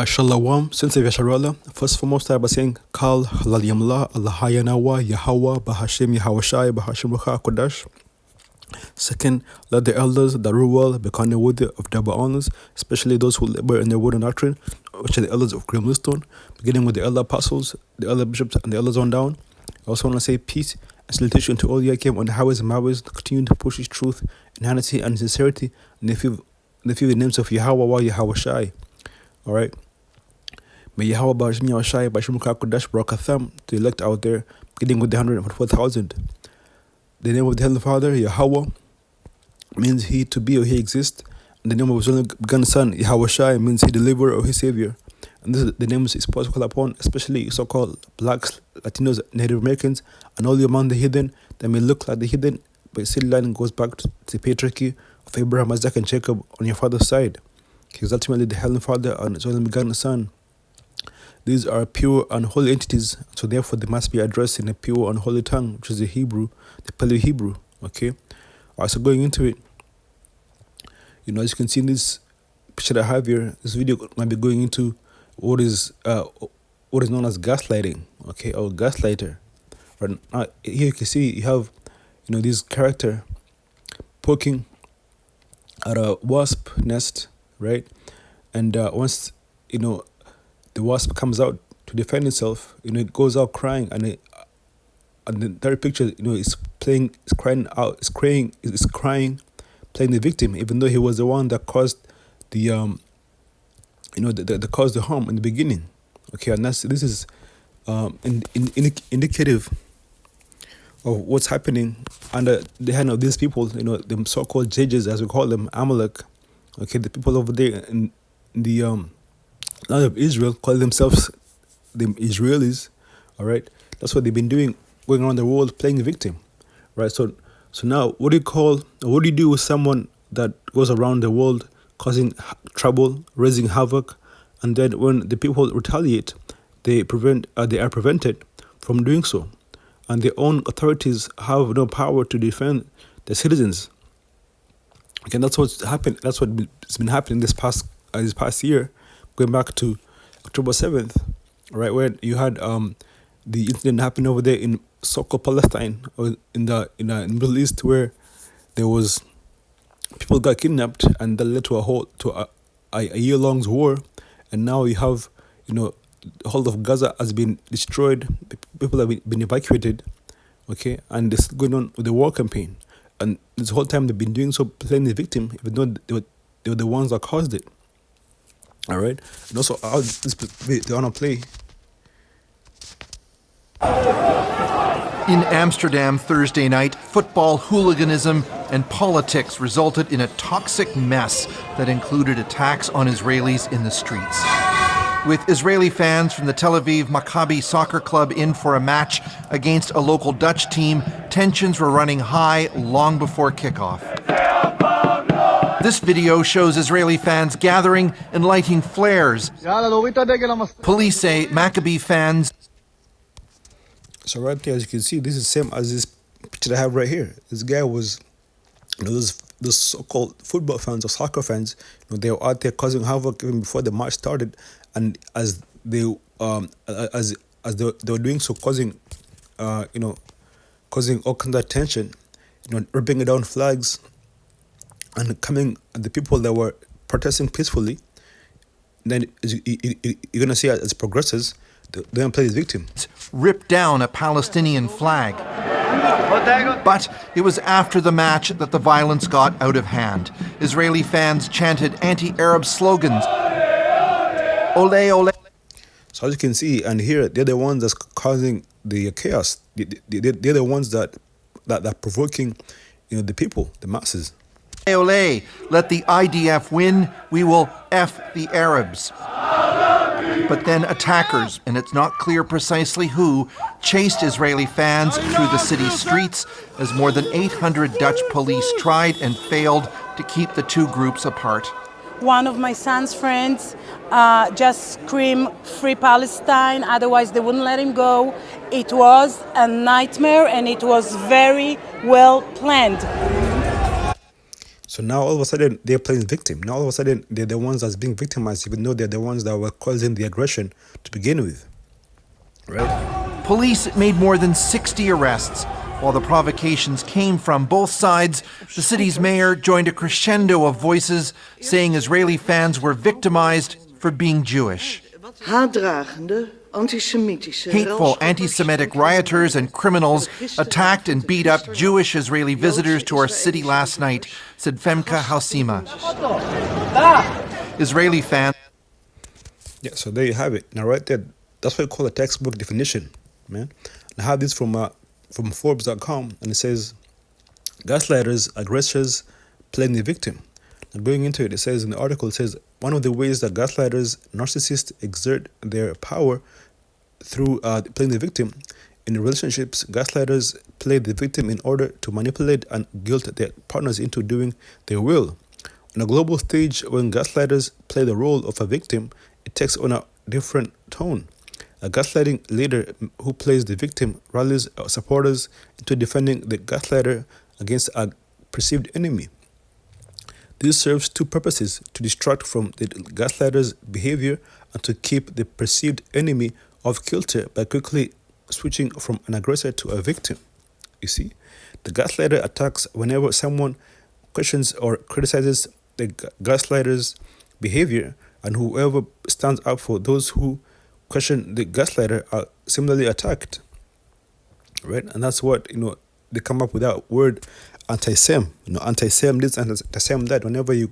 Shalom, Sensei Yasharala. First and foremost, I was saying, Kal, Halalyamla, Allahayanawa, Yahweh, Bahashim, Yahawashai, Bahashim Rucha Kodash. Second, let the elders that rule well become worthy of double honors, especially those who labor in their word and doctrine, which are the elders of Grimstone, beginning with the elder apostles, the elder bishops, and the elders on down. I also want to say peace and salutation to all you came on the highways and byways to continue to push his truth, in honesty, and sincerity, and the names of Yahweh, Yahawashai. All right. May Yahweh Bashim Yahweh Bashim Kakodash Barakatham to elect out there, beginning with the 144,000. The name of the Heavenly Father, Yahweh, means He to be or He exists. And the name of His only begotten Son, Yahweh means He deliverer or He savior. And this is the names He's supposed to call upon, especially so-called blacks, Latinos, Native Americans, and all among the heathen that may look like the heathen, but still line goes back to the patriarchy of Abraham, Isaac, and Jacob on your father's side. He is ultimately the Heavenly Father and His only begotten Son. These are pure and holy entities, so therefore they must be addressed in a pure and holy tongue, which is the Hebrew, the Paleo-Hebrew, okay? Alright, so going into it, as you can see in this picture that I have here, this video might be going into what is known as gaslighting, okay, or gaslighter. Right now, here you can see you have, this character poking at a wasp nest, right? And once, the wasp comes out to defend itself, it goes out crying, and the third picture, is crying, playing the victim, even though he was the one that caused that caused the harm in the beginning. Okay, and this is indicative of what's happening under the hand of these people, the so-called judges, as we call them, Amalek. Okay, the people over there in the land of Israel call themselves the Israelis. All right, that's what they've been doing, going around the world playing victim, right? So now, what do you do with someone that goes around the world causing trouble, raising havoc, and then when the people retaliate, they are prevented from doing so, and their own authorities have no power to defend the citizens. Okay, that's what's happened. That's what's been happening this past year, going back to October 7th, right, where you had the incident happen over there in so-called Palestine, or in the Middle East, where there was people got kidnapped, and that led to a year-long war, and now you have the whole of Gaza has been destroyed, people have been evacuated, okay, and this is going on with the war campaign, and this whole time they've been doing so, playing the victim, even though they were the ones that caused it. All right, and also they want to play. In Amsterdam Thursday night, football hooliganism and politics resulted in a toxic mess that included attacks on Israelis in the streets. With Israeli fans from the Tel Aviv Maccabi soccer club in for a match against a local Dutch team, tensions were running high long before kickoff. This video shows Israeli fans gathering and lighting flares. Police say Maccabi fans. So right there, as you can see, this is the same as this picture I have right here. This guy was, those so-called football fans or soccer fans, they were out there causing havoc even before the match started, and as they were doing so, causing all kinds of tension, ripping down flags, and coming at the people that were protesting peacefully. And then you're gonna see as progresses, they're gonna play the victim. Ripped down a Palestinian flag. But it was after the match that the violence got out of hand. Israeli fans chanted anti-Arab slogans. Ole, ole. So as you can see and hear, they're the ones that's causing the chaos. They're the ones that provoking, the people, the masses. Ole, ole, let the IDF win, we will F the Arabs. But then attackers, and it's not clear precisely who, chased Israeli fans through the city's streets as more than 800 Dutch police tried and failed to keep the two groups apart. One of my son's friends just screamed, "Free Palestine," otherwise they wouldn't let him go. It was a nightmare, and it was very well planned. So now all of a sudden they're playing victim. Now all of a sudden they're the ones that's being victimized, even though they're the ones that were causing the aggression to begin with. Right? Police made more than 60 arrests. While the provocations came from both sides, the city's mayor joined a crescendo of voices saying Israeli fans were victimized for being Jewish. Hateful anti-Semitic rioters and criminals attacked and beat up Jewish Israeli visitors to our city last night, said Femke Halsima. Israeli fans. Yeah, so there you have it. Now right there, that's what you call a textbook definition, man. I have this from Forbes.com, and it says, gaslighters, aggressors, playing the victim. Now going into it, it says in the article, it says, one of the ways that gaslighters, narcissists exert their power through playing the victim. In relationships, gaslighters play the victim in order to manipulate and guilt their partners into doing their will. On a global stage, when gaslighters play the role of a victim, it takes on a different tone. A gaslighting leader who plays the victim rallies supporters into defending the gaslighter against a perceived enemy. This serves two purposes: to distract from the gaslighter's behavior and to keep the perceived enemy off kilter by quickly switching from an aggressor to a victim. You see, the gaslighter attacks whenever someone questions or criticizes the gaslighter's behavior, and whoever stands up for those who question the gaslighter are similarly attacked, right? And that's what, they come up with that word anti-Sem, anti-Sem this, anti-Sem that. Whenever you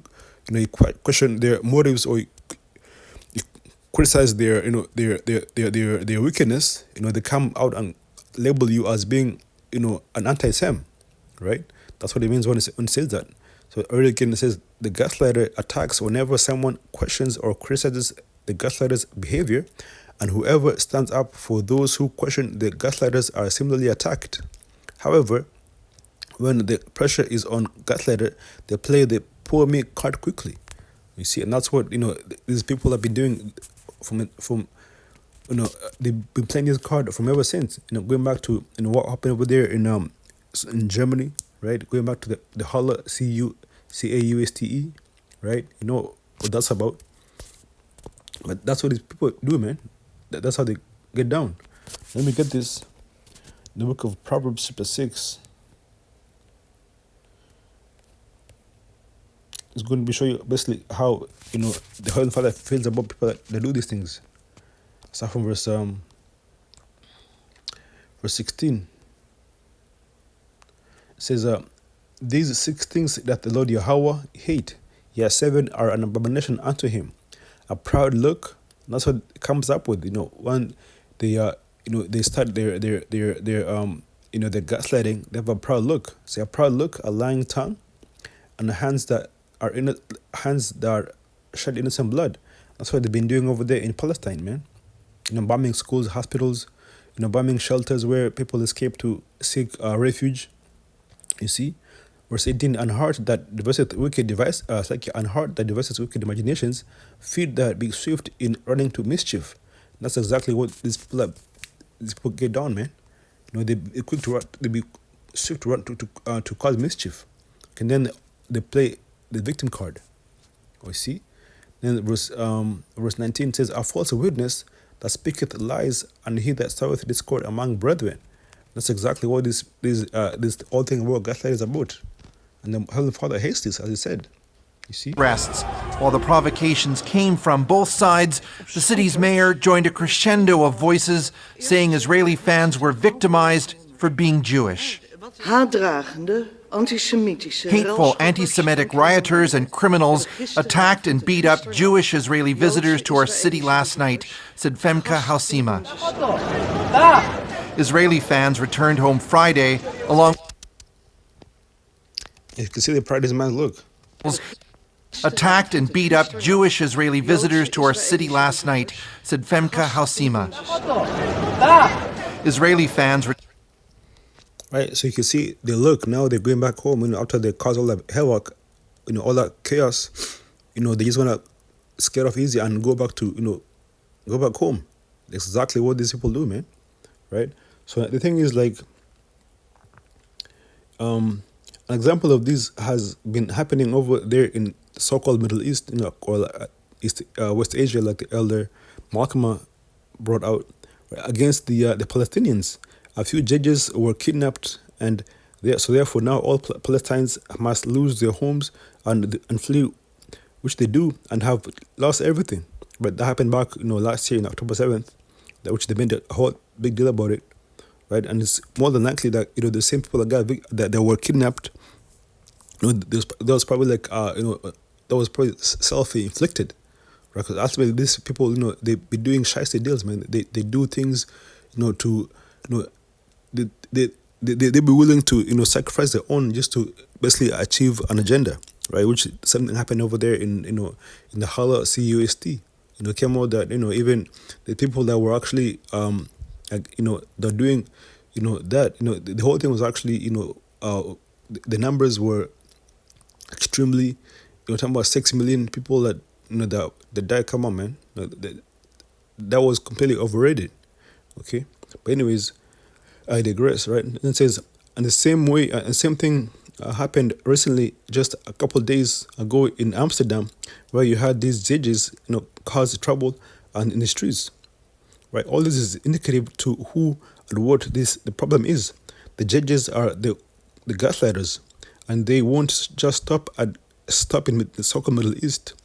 question their motives, or you criticize their wickedness, they come out and label you as being, an anti-Sem, right? That's what it means when it says that. So earlier again it says the gaslighter attacks whenever someone questions or criticizes the gaslighter's behavior, and whoever stands up for those who question the gaslighters are similarly attacked. However, when the pressure is on gaslighter, they play the poor me card quickly. You see, and that's what these people have been doing from they've been playing this card from ever since. Going back to what happened over there in Germany, right? Going back to the Halle CAUSTE, right? You know what that's about. But that's what these people do, man. That's how they get down. Let me get this. The book of Proverbs chapter 6. It's going to be show you basically how the Heavenly Father feels about people that do these things. Start from verse 16. It says, these 6 things that the Lord Yahweh hate, yes, 7 are an abomination unto him: a proud look. That's what it comes up with. When they they start their gaslighting, they have a proud look. Say a proud look, a lying tongue, and the hands that are shed innocent blood. That's what they've been doing over there in Palestine, man. Bombing schools, hospitals, bombing shelters where people escape to seek refuge. You see, verse 18: and heart that devises wicked and heart that devises wicked imaginations, feet that be swift in running to mischief. That's exactly what these people get down, man. They be quick to run, they be swift to run to cause mischief. And then they play the victim card. You see, then verse 19 says, a false witness that speaketh lies, and he that soweth discord among brethren. That's exactly what this whole thing about gaslight is about. And the Heavenly Father hates this, as he said. You see? Arrests. While the provocations came from both sides, the city's mayor joined a crescendo of voices saying Israeli fans were victimized for being Jewish. Hateful anti-Semitic rioters and criminals attacked and beat up Jewish Israeli visitors to our city last night, said Femke Halsima. Israeli fans returned home Friday along. You can see the pride in his man's look. Attacked and beat up Jewish Israeli visitors to our city last night, said Femke Halsima. Israeli fans. Right, so you can see the look. Now they're going back home. After they cause all that havoc, all that chaos, they just wanna scare off easy and go back to go back home. That's exactly what these people do, man. Right. So the thing is, like, An example of this has been happening over there in the so-called Middle East, or West Asia, like the elder Malcolm brought out, right, against the Palestinians. A few judges were kidnapped, and so therefore now all Palestinians must lose their homes and flee, which they do, and have lost everything. But that happened back last year in October 7th, which they made a whole big deal about it, right? And it's more than likely that the same people that were kidnapped, there was probably like that was probably self-inflicted, right? Because ultimately these people, they be doing shiesty deals, man. They do things, to they be willing to sacrifice their own just to basically achieve an agenda, right? Which something happened over there in the Hala CUST. Came out that even the people that were actually they're doing that the whole thing was actually the numbers were extremely, talking about 6 million people that that died. Come on, man. That was completely overrated. Okay, but anyways, I digress, right? And it says, and the same way, and same thing happened recently, just a couple of days ago in Amsterdam, where you had these judges, cause trouble and in the streets, right? All this is indicative to who and what the problem is. The judges are the gaslighters, and they won't just stop in the so-called Middle East,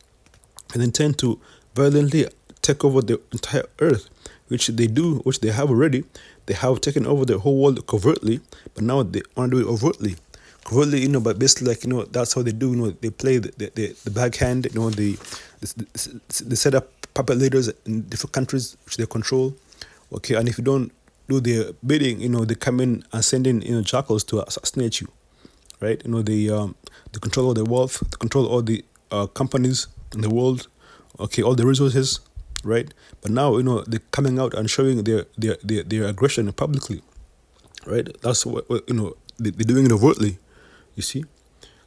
and intend to violently take over the entire earth, which they have already. They have taken over the whole world covertly, but now they want to do it overtly. Covertly, but basically, like, that's how they do. They play the backhand. They set up puppet leaders in different countries which they control. Okay, and if you don't do their bidding, they come in and send in jackals to assassinate you, right? They control all the wealth, they control all the companies in the world. Okay, all the resources, right? But now they're coming out and showing their aggression publicly, right? That's what they're doing it overtly, you see.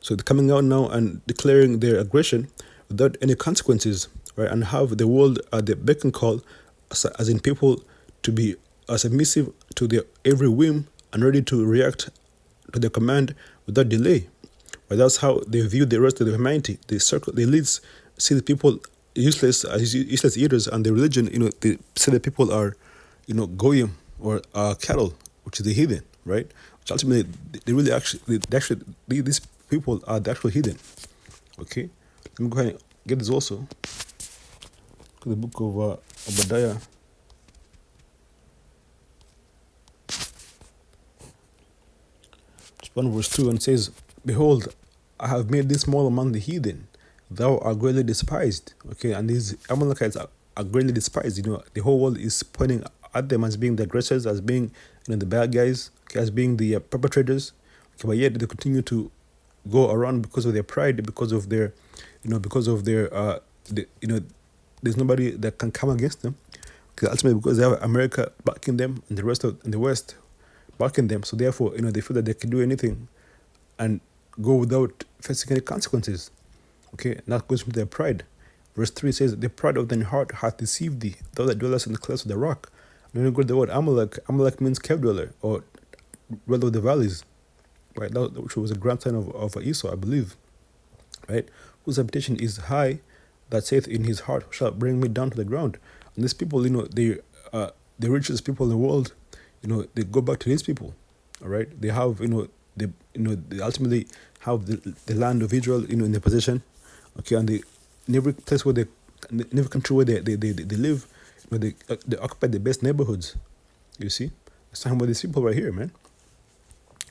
So they're coming out now and declaring their aggression without any consequences, right? And have the world at their beck and call, as in people to be submissive to their every whim and ready to react to their command without delay. Right? That's how they view the rest of the humanity. The elites see the people useless as useless eaters, and the religion, they say that people are, goyim, or cattle, which is the heathen, right? Which ultimately these people are the actual heathen. Okay, let me go ahead and get this also. The book of Obadiah. It's 1 verse 2, and says, "Behold, I have made thee small among the heathen. Thou art greatly despised." Okay, and these Amalekites are greatly despised. The whole world is pointing at them as being the aggressors, as being the bad guys, okay, as being the perpetrators. Okay, but yet they continue to go around because of their pride, because of their, there's nobody that can come against them. Okay, ultimately because they have America backing them and the rest of the West backing them. So therefore, they feel that they can do anything and go without facing any consequences. Okay, and that goes with their pride. Verse 3 says, "The pride of thine heart hath deceived thee, thou that dwellest in the clefts of the rock." And when you go to the word Amalek, Amalek means cave dweller, or dweller of the valleys, right? Which was a grandson of Esau, I believe, right? Whose habitation is high, that saith in his heart, shall bring me down to the ground. And these people, the richest people in the world, they go back to these people, all right? They have, they ultimately have the land of Israel, in their possession. Okay, and in every place where in every country where they live, they occupy the best neighborhoods. You see, it's talking about these people right here, man.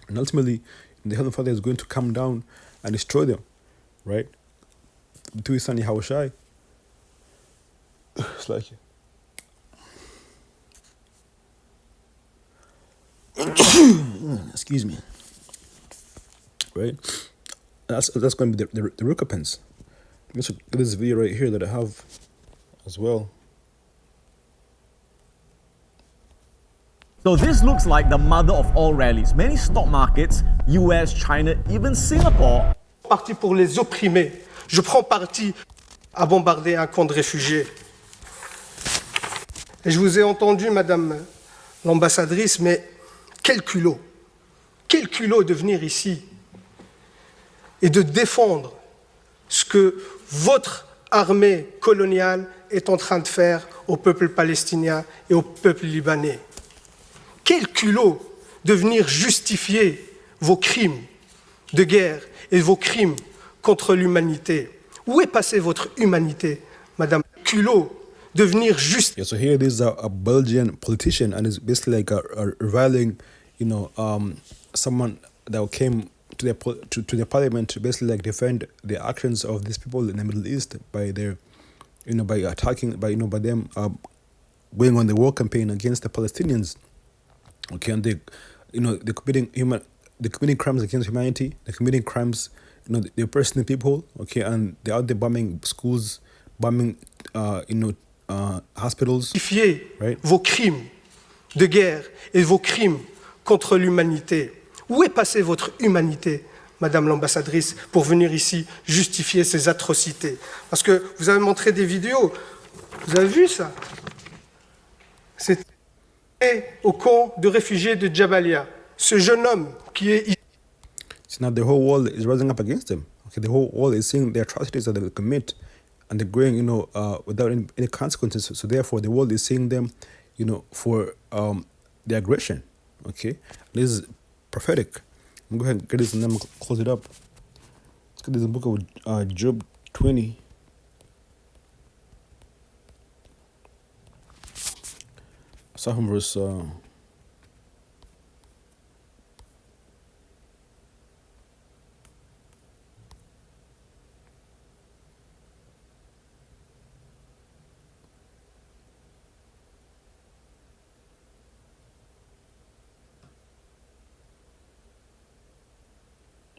And ultimately, the Heavenly Father is going to come down and destroy them, right? To his son Yahushai. It's like, excuse me, right? That's going to be the recompense. Let's look at this video right here that I have as well. So this looks like the mother of all rallies. Many stock markets, US, China, even Singapore. Parti pour les opprimés. Je prends parti à bombarder un camp de réfugiés. Et je vous ai entendu, Madame l'ambassadrice, mais quel culot de venir ici et de défendre ce que votre armée coloniale est en train de faire au peuple palestinien et au peuple libanais. Quel culot de venir justifier vos crimes de guerre et vos crimes contre l'humanité. Où est passée votre humanité, Madame? Culot de venir justifier. Yeah, so here there's a Belgian politician, and it's basically like a rivaling, someone that came to the parliament to basically like defend the actions of these people in the Middle East by their, by attacking, by them going on the war campaign against the Palestinians. Okay, and they're committing crimes against humanity. They're committing crimes, they're oppressing people. Okay, and they're out there bombing schools, bombing, hospitals. Right? Vos crimes de guerre et vos crimes contre l'humanité. Où est passée votre humanité, Madame l'ambassadrice, pour venir ici justifier ces atrocités? Parce que vous avez montré des vidéos. Vous avez vu ça? C'est au camp de réfugiés de Jabalia. Ce jeune homme qui est ici. So now the whole world is rising up against them. Okay, the whole world is seeing the atrocities that they commit, and they're going, without any consequences. So therefore, the world is seeing them, for the aggression. Okay, this is prophetic. I'm going to go ahead and get this and then close it up. Let's get this in the book of Job 20. Start from verse.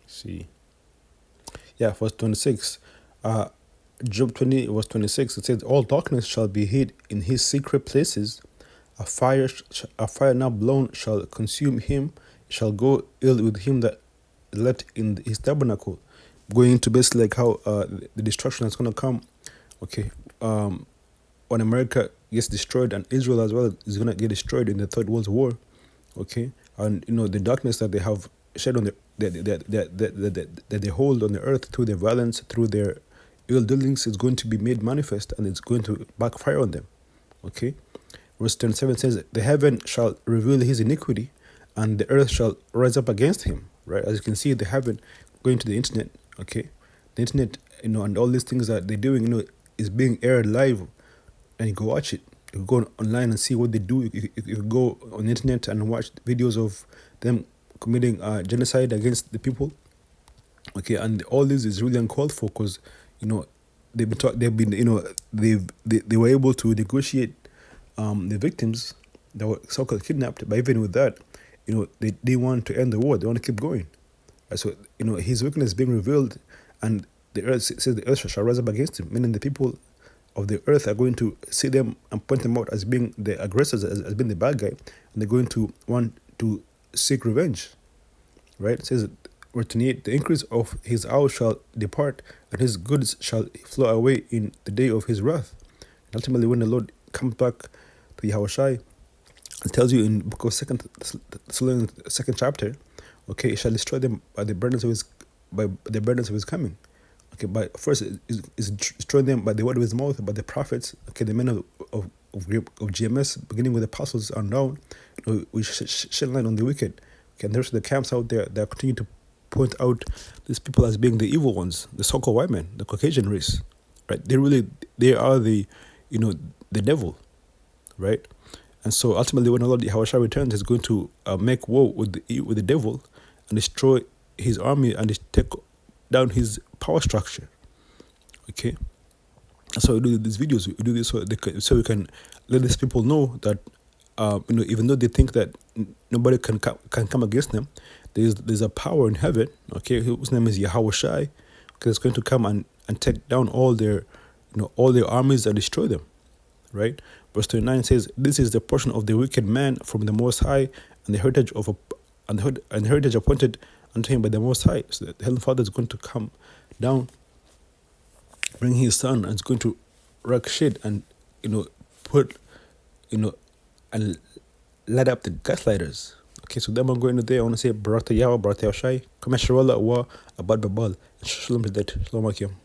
See. Yeah, verse 26. Job 20, verse 26. It says, all darkness shall be hid in his secret places. A fire now blown shall consume him. It shall go ill with him that let in his tabernacle. Going into basically like how the destruction is going to come. Okay. When America gets destroyed and Israel as well is going to get destroyed in the Third World War. Okay. And, the darkness that they have shed on that they hold on the earth through their violence, through their ill dealings, is going to be made manifest, and it's going to backfire on them. Okay. Verse 27 says, the heaven shall reveal his iniquity, and the earth shall rise up against him. Right? As you can see, the heaven going to the internet. Okay. The internet, and all these things that they're doing, is being aired live, and you go watch it. You go online and see what they do. You go on the internet and watch videos of them committing genocide against the people. Okay, and all this is really uncalled for, because they were able to negotiate the victims that were so-called kidnapped, but even with that, they want to end the war. They want to keep going. Right, so his wickedness is being revealed, and the earth says the earth shall rise up against him, meaning the people of the earth are going to see them and point them out as being the aggressors, as being the bad guy, and they're going to want to seek revenge. Right? It says, verse 28, the increase of his house shall depart, and his goods shall flow away in the day of his wrath. And ultimately, when the Lord comes back to Yahushai, it tells you in the book of second chapter, okay, he shall destroy them by the burdens of his coming. Okay, but first is destroy them by the word of his mouth, by the prophets. Okay, the men of GMS, beginning with the apostles on down, we shed light on the wicked. Okay, and there's the camps out there that continue to point out these people as being the evil ones, the so-called white men, the Caucasian race. Right? They are the devil. Right? And so ultimately, when the Lord Yahushua returns, he's going to make war with the devil and destroy his army and take down his power structure. Okay, so we do these videos. We do this so we can let these people know that even though they think that nobody can come against them, there's a power in heaven. Okay, whose name is Yahushai. Okay, it's going to come and take down all their armies and destroy them. Right. Verse 29 says, "This is the portion of the wicked man from the Most High, and the heritage appointed unto him by the Most High." So the Heavenly Father is going to come down, bring his son, and is going to wreck shit and put and light up the gaslighters. Okay, so them I'm going today. I want to say Barata Yawa, Barata Shai. Come Sharala Wa, Abad Babal. Shalom to that. Shalom Akim.